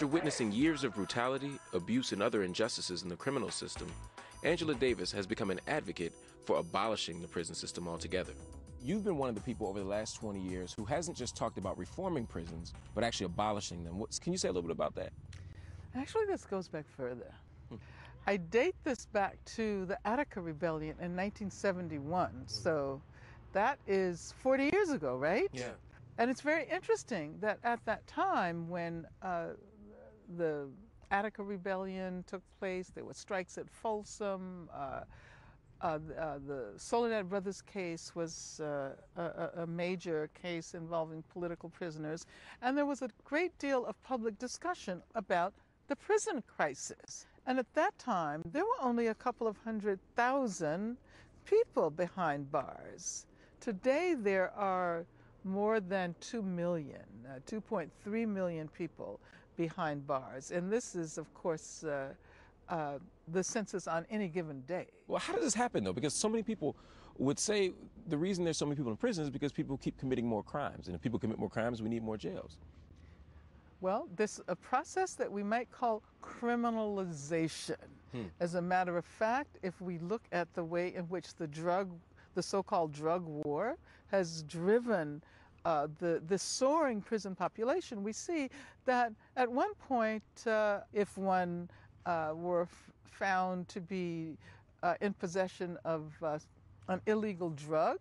After witnessing years of brutality, abuse, and other injustices in the criminal system, Angela Davis has become an advocate for abolishing the prison system altogether. You've been one of the people over the last 20 years who hasn't just talked about reforming prisons, but actually abolishing them. Can you say a little bit about that? Actually, this goes back further. I date this back to the Attica Rebellion in 1971, so that is 40 years ago, right? Yeah. And it's very interesting that at that time when the Attica Rebellion took place, there were strikes at Folsom, the Soledad Brothers case was a major case involving political prisoners, and there was a great deal of public discussion about the prison crisis. And at that time, there were only a couple of 100,000 people behind bars. Today, there are more than 2 million, 2.3 million people behind bars. And this is, of course, the census on any given day. Well, how does this happen, though? Because so many people would say the reason there's so many people in prison is because people keep committing more crimes. And if people commit more crimes, we need more jails. Well, this is a process that we might call criminalization. As a matter of fact, if we look at the way in which the so-called drug war has driven the soaring prison population, we see that at one point, if one were found to be in possession of an illegal drug,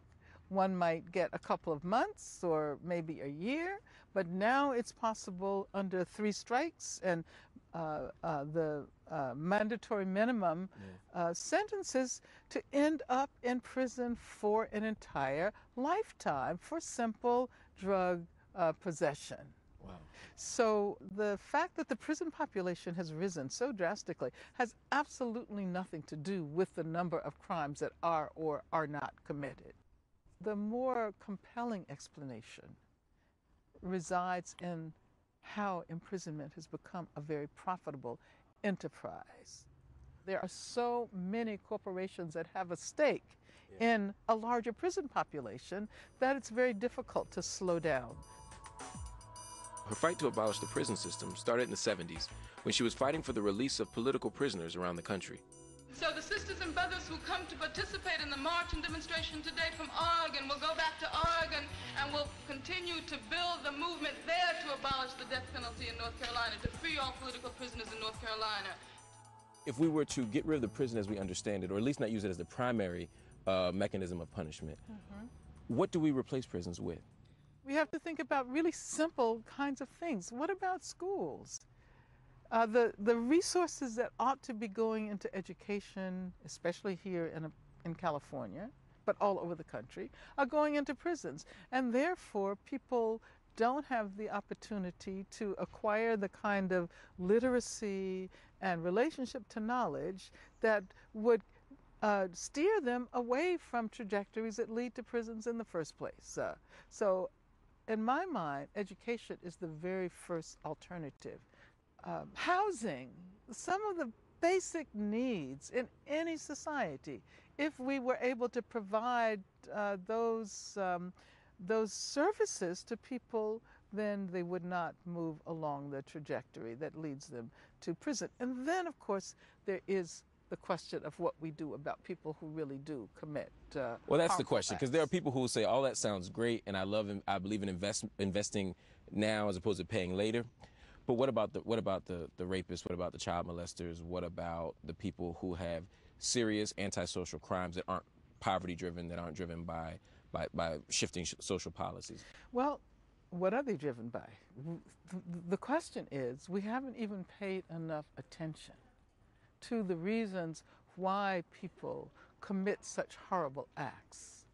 one might get a couple of months or maybe a year, but now it's possible under 3 strikes and the mandatory minimum sentences to end up in prison for an entire lifetime for simple drug possession. Wow. So the fact that the prison population has risen so drastically has absolutely nothing to do with the number of crimes that are or are not committed. The more compelling explanation resides in how imprisonment has become a very profitable enterprise. There are so many corporations that have a stake in a larger prison population that it's very difficult to slow down. Her fight to abolish the prison system started in the 70s when she was fighting for the release of political prisoners around the country. So the sisters and brothers who come to participate in the march and demonstration today from Oregon will go back to Oregon and will continue to build the movement there to abolish the death penalty in North Carolina, to free all political prisoners in North Carolina. If we were to get rid of the prison as we understand it, or at least not use it as the primary mechanism of punishment, what do we replace prisons with? We have to think about really simple kinds of things. What about schools? The resources that ought to be going into education, especially here in California, but all over the country, are going into prisons. And therefore, people don't have the opportunity to acquire the kind of literacy and relationship to knowledge that would steer them away from trajectories that lead to prisons in the first place. So in my mind, education is the very first alternative. Housing, some of the basic needs in any society, if we were able to provide those services to people, then they would not move along the trajectory that leads them to prison. And then, of course, there is the question of what we do about people who really do commit well, that's the question, because there are people who will say, all that sounds great, and I believe in investing now as opposed to paying later. But what about the rapists? What about the child molesters? What about the people who have serious antisocial crimes that aren't poverty-driven, that aren't driven by shifting social policies? Well, what are they driven by? The question is, we haven't even paid enough attention to the reasons why people commit such horrible acts.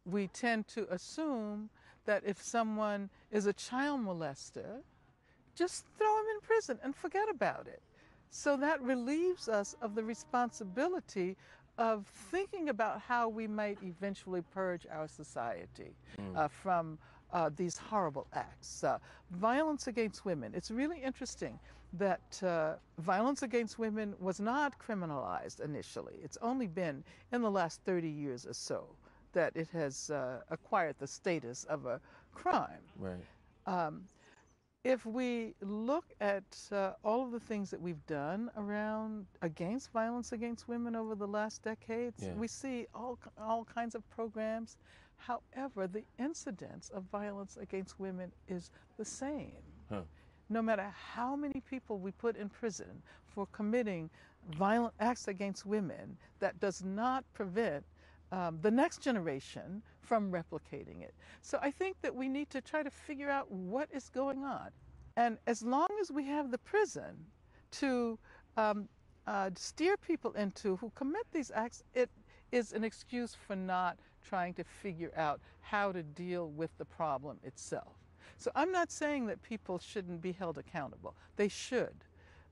We tend to assume that if someone is a child molester, just throw him in prison and forget about it. So that relieves us of the responsibility of thinking about how we might eventually purge our society from these horrible acts. Violence against women. It's really interesting that violence against women was not criminalized initially. It's only been in the last 30 years or so that it has acquired the status of a crime. Right. If we look at all of the things that we've done around against violence against women over the last decades, Yeah. we see all kinds of programs. However, the incidence of violence against women is the same. Huh. No matter how many people we put in prison for committing violent acts against women, that does not prevent the next generation from replicating it. So I think that we need to try to figure out what is going on. And as long as we have the prison to steer people into who commit these acts, it is an excuse for not trying to figure out how to deal with the problem itself. So I'm not saying that people shouldn't be held accountable. They should.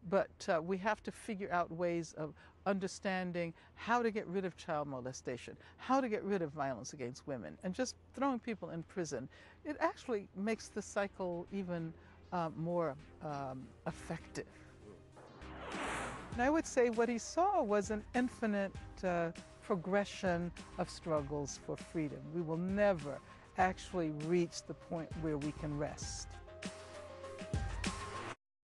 But we have to figure out ways of understanding how to get rid of child molestation, how to get rid of violence against women, and just throwing people in prison. It actually makes the cycle even more effective. And I would say what he saw was an infinite progression of struggles for freedom. We will never actually reach the point where we can rest.